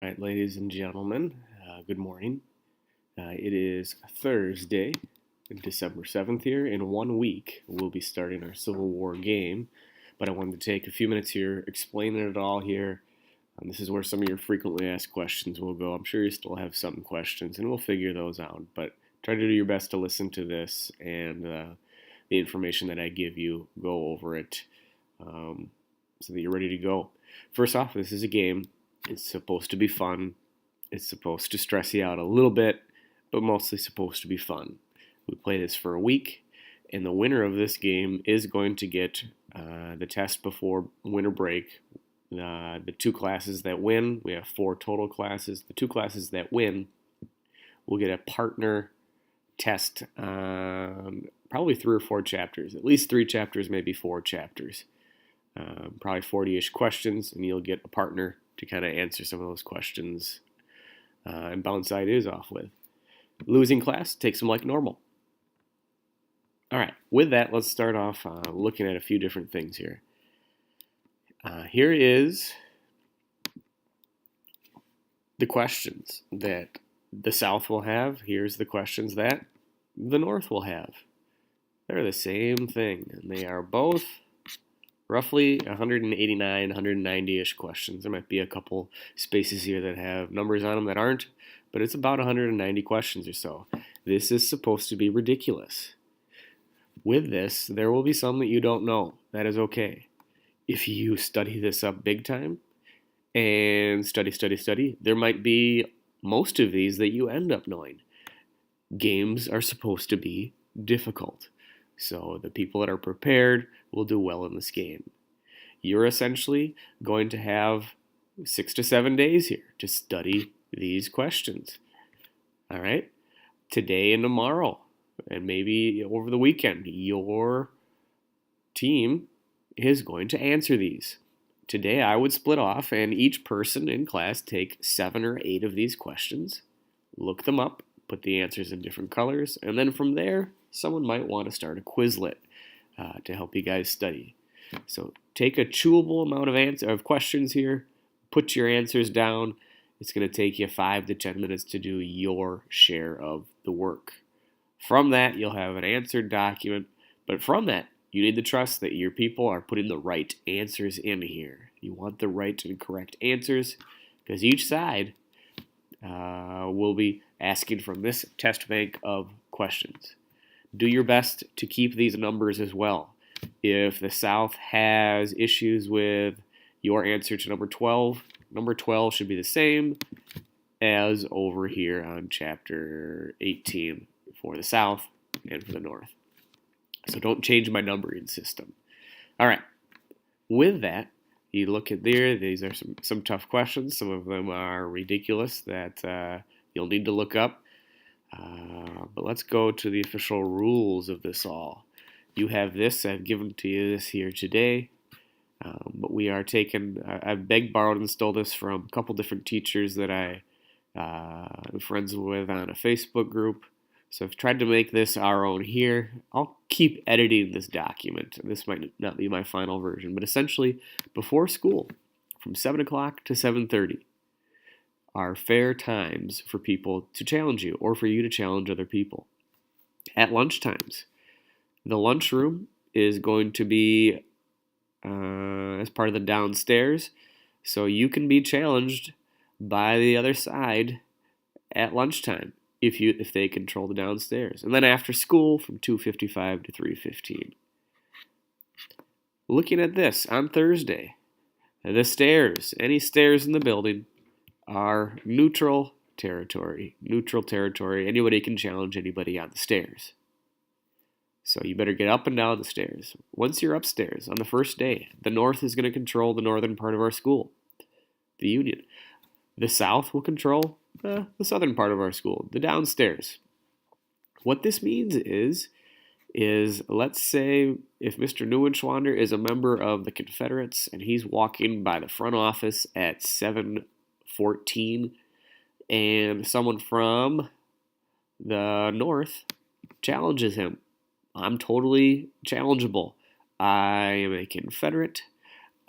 All right, ladies and gentlemen, good morning. It is Thursday, December 7th here. In 1 week, we'll be starting our Civil War game, but I wanted to take a few minutes here explaining it all here. This is where some of your frequently asked questions will go. I'm sure you still have some questions, and we'll figure those out, but try to do your best to listen to this and the information that I give you, go over it so that you're ready to go. First off, this is a game. It's supposed to be fun. It's supposed to stress you out a little bit, but mostly supposed to be fun. We play this for a week, and the winner of this game is going to get the test before winter break. The two classes that win, we have 4 total classes. The 2 classes that win will get a partner test on probably 3 or 4 chapters, at least 3 chapters, maybe 4 chapters. Probably 40-ish questions, and you'll get a partner to kind of answer some of those questions and bounce ideas off with. Losing class takes them like normal. All right, with that, let's start off looking at a few different things here. Here is the questions that the South will have. Here's the questions that the North will have. They're the same thing, and they are both roughly 189, 190-ish questions. There might be a couple spaces here that have numbers on them that aren't, but it's about 190 questions or so. This is supposed to be ridiculous. With this, there will be some that you don't know. That is okay. If you study this up big time and study, there might be most of these that you end up knowing. Games are supposed to be difficult. So the people that are prepared will do well in this game. You're essentially going to have 6 to 7 days here to study these questions. All right? Today and tomorrow, and maybe over the weekend, your team is going to answer these. Today I would split off and each person in class take 7 or 8 of these questions, look them up, put the answers in different colors, and then from there, someone might want to start a Quizlet to help you guys study. So take a chewable amount of questions here, put your answers down. It's going to take you 5 to 10 minutes to do your share of the work. From that, you'll have an answered document, but from that, you need to trust that your people are putting the right answers in here. You want the right and correct answers because each side will be asking from this test bank of questions. Do your best to keep these numbers as well. If the South has issues with your answer to number 12 should be the same as over here on chapter 18 for the South and for the North. So don't change my numbering system. All right. With that, you look at there, these are some tough questions. Some of them are ridiculous that you'll need to look up. But let's go to the official rules of this all. You have this. I've given to you this here today. But we are taking, I've begged, borrowed, and stole this from a couple different teachers that I'm friends with on a Facebook group. So I've tried to make this our own here. I'll keep editing this document. This might not be my final version, but essentially, before school, from 7 o'clock to 7:30, are fair times for people to challenge you or for you to challenge other people. At lunchtimes, the lunchroom is going to be as part of the downstairs, so you can be challenged by the other side at lunchtime if they control the downstairs. And then after school from 2:55 to 3:15. Looking at this, on Thursday, the stairs, any stairs in the building, are neutral territory. Neutral territory, anybody can challenge anybody on the stairs. So you better get up and down the stairs. Once you're upstairs on the first day, the North is going to control the northern part of our school, the Union. The South will control the southern part of our school, the downstairs. What this means is let's say if Mr. Neuenschwander is a member of the Confederates and he's walking by the front office at 7:14 and someone from the North challenges him. I'm totally challengeable. I am a Confederate.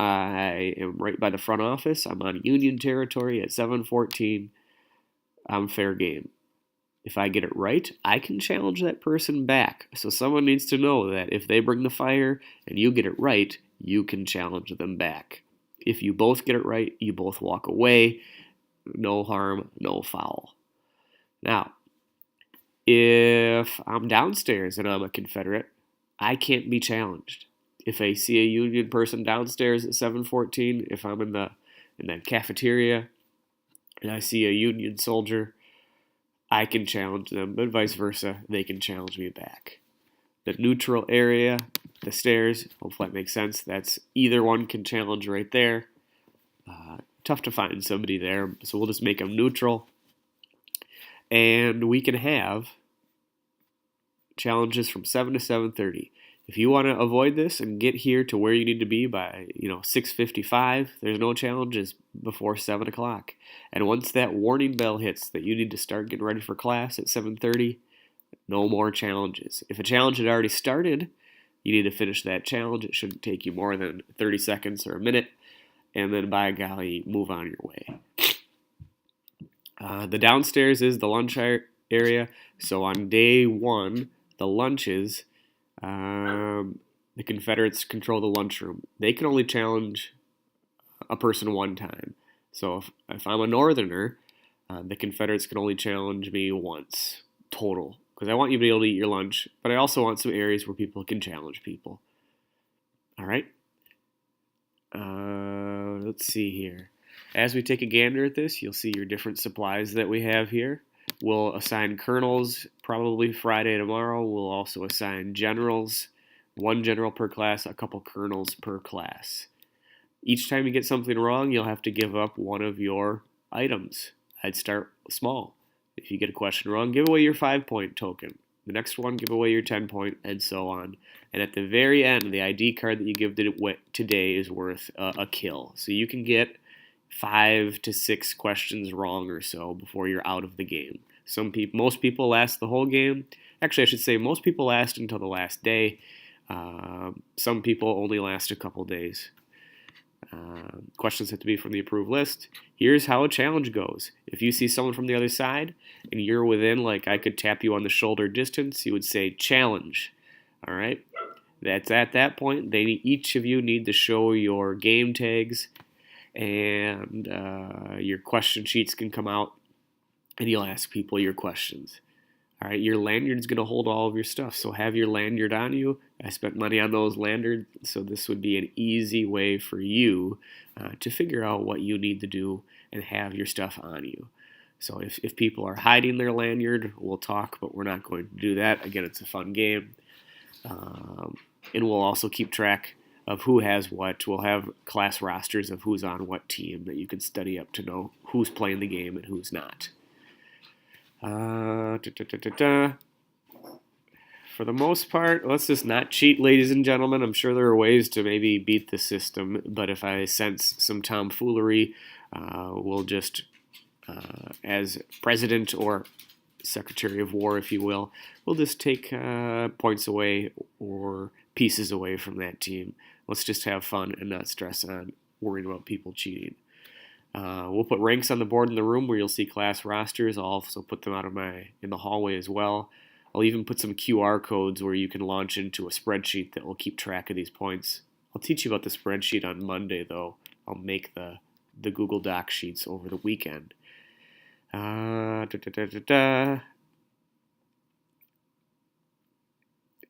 I am right by the front office. I'm on Union territory at 7:14. I'm fair game. If I get it right, I can challenge that person back. So someone needs to know that if they bring the fire and you get it right, you can challenge them back. If you both get it right, you both walk away. No harm, no foul. Now, if I'm downstairs and I'm a Confederate, I can't be challenged. If I see a Union person downstairs at 7:14, if I'm in the cafeteria and I see a Union soldier, I can challenge them, but vice versa, they can challenge me back. The neutral area, the stairs, hopefully that makes sense. That's either one can challenge right there. Tough to find somebody there, so we'll just make them neutral. And we can have challenges from 7 to 7:30. If you want to avoid this and get here to where you need to be by 6:55, there's no challenges before 7 o'clock. And once that warning bell hits that you need to start getting ready for class at 7:30, no more challenges. If a challenge had already started, you need to finish that challenge. It shouldn't take you more than 30 seconds or a minute. And then, by golly, move on your way. The downstairs is the lunch area. So on day one, the lunches, the Confederates control the lunchroom. They can only challenge a person one time. So if I'm a Northerner, the Confederates can only challenge me once total. Because I want you to be able to eat your lunch, but I also want some areas where people can challenge people. All right? Let's see here. As we take a gander at this, you'll see your different supplies that we have here. We'll assign colonels probably Friday tomorrow. We'll also assign generals, one general per class, a couple colonels per class. Each time you get something wrong, you'll have to give up one of your items. I'd start small. If you get a question wrong, give away your 5-point token. The next one, give away your 10-point, and so on. And at the very end, the ID card that you give today is worth a kill. So you can get 5 to 6 questions wrong or so before you're out of the game. Most people last the whole game. Actually, I should say most people last until the last day. Some people only last a couple days. Questions have to be from the approved list. Here's how a challenge goes. If you see someone from the other side and you're within, like I could tap you on the shoulder distance, you would say challenge. All right? That's at that point. Each of you need to show your game tags, and your question sheets can come out, and you'll ask people your questions. All right, your lanyard's going to hold all of your stuff, so have your lanyard on you. I spent money on those lanyards, so this would be an easy way for you to figure out what you need to do and have your stuff on you. So if people are hiding their lanyard, we'll talk, but we're not going to do that. Again, it's a fun game. And we'll also keep track of who has what. We'll have class rosters of who's on what team that you can study up to know who's playing the game and who's not. For the most part, let's just not cheat, ladies and gentlemen. I'm sure there are ways to maybe beat the system, but if I sense some tomfoolery, we'll just, as president or secretary of war, if you will, we'll just take points away or pieces away from that team. Let's just have fun and not stress on worrying about people cheating. We'll put ranks on the board in the room where you'll see class rosters. I'll also put them in the hallway as well. I'll even put some QR codes where you can launch into a spreadsheet that will keep track of these points. I'll teach you about the spreadsheet on Monday, though. I'll make the Google Doc sheets over the weekend.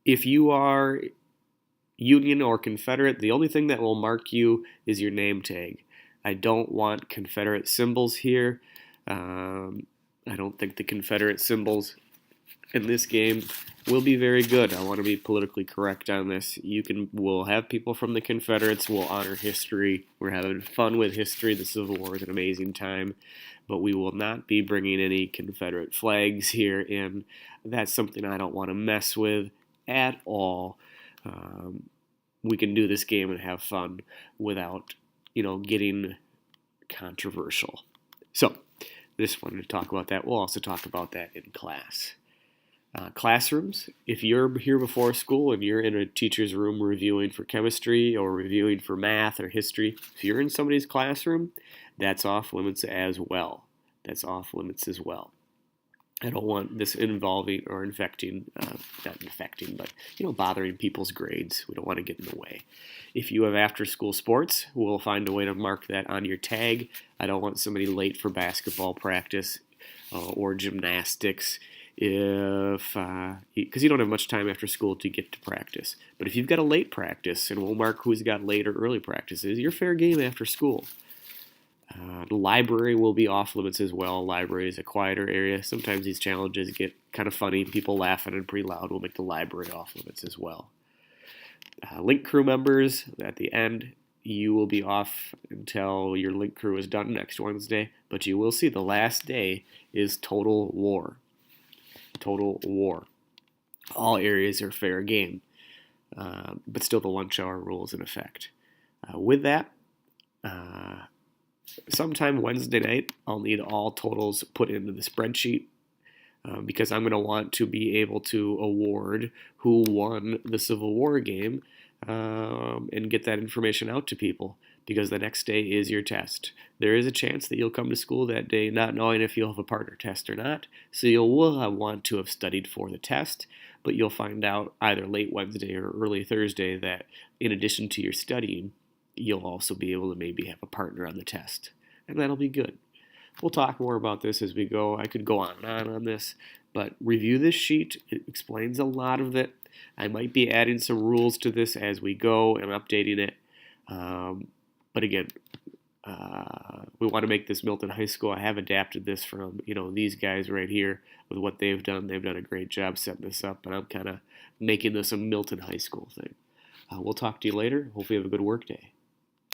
If you are Union or Confederate, the only thing that will mark you is your name tag. I don't want Confederate symbols here. I don't think the Confederate symbols in this game will be very good. I want to be politically correct on this. We'll have people from the Confederates. We'll honor history. We're having fun with history. The Civil War is an amazing time. But we will not be bringing any Confederate flags here in. That's something I don't want to mess with at all. We can do this game and have fun without getting controversial. So, just wanted to talk about that. We'll also talk about that in class. Classrooms, if you're here before school and you're in a teacher's room reviewing for chemistry or reviewing for math or history, if you're in somebody's classroom, that's off limits as well. That's off limits as well. I don't want this involving or infecting, not infecting, but bothering people's grades. We don't want to get in the way. If you have after-school sports, we'll find a way to mark that on your tag. I don't want somebody late for basketball practice or gymnastics, if because you don't have much time after school to get to practice. But if you've got a late practice, and we'll mark who's got late or early practices, you're fair game after school. The library will be off limits as well. Library is a quieter area. Sometimes these challenges get kind of funny. People laughing and pretty loud. We'll make the library off limits as well. Link crew members, at the end, you will be off until your link crew is done next Wednesday. But you will see the last day is total war. Total war. All areas are fair game. But still the lunch hour rule is in effect. With that, sometime Wednesday night, I'll need all totals put into the spreadsheet because I'm going to want to be able to award who won the Civil War game and get that information out to people because the next day is your test. There is a chance that you'll come to school that day not knowing if you'll have a partner test or not, so you'll want to have studied for the test, but you'll find out either late Wednesday or early Thursday that in addition to your studying, you'll also be able to maybe have a partner on the test, and that'll be good. We'll talk more about this as we go. I could go on and on this, but review this sheet. It explains a lot of it. I might be adding some rules to this as we go and updating it. But again, we want to make this Milton High School. I have adapted this from these guys right here with what they've done. They've done a great job setting this up, and I'm kind of making this a Milton High School thing. We'll talk to you later. Hopefully you have a good work day.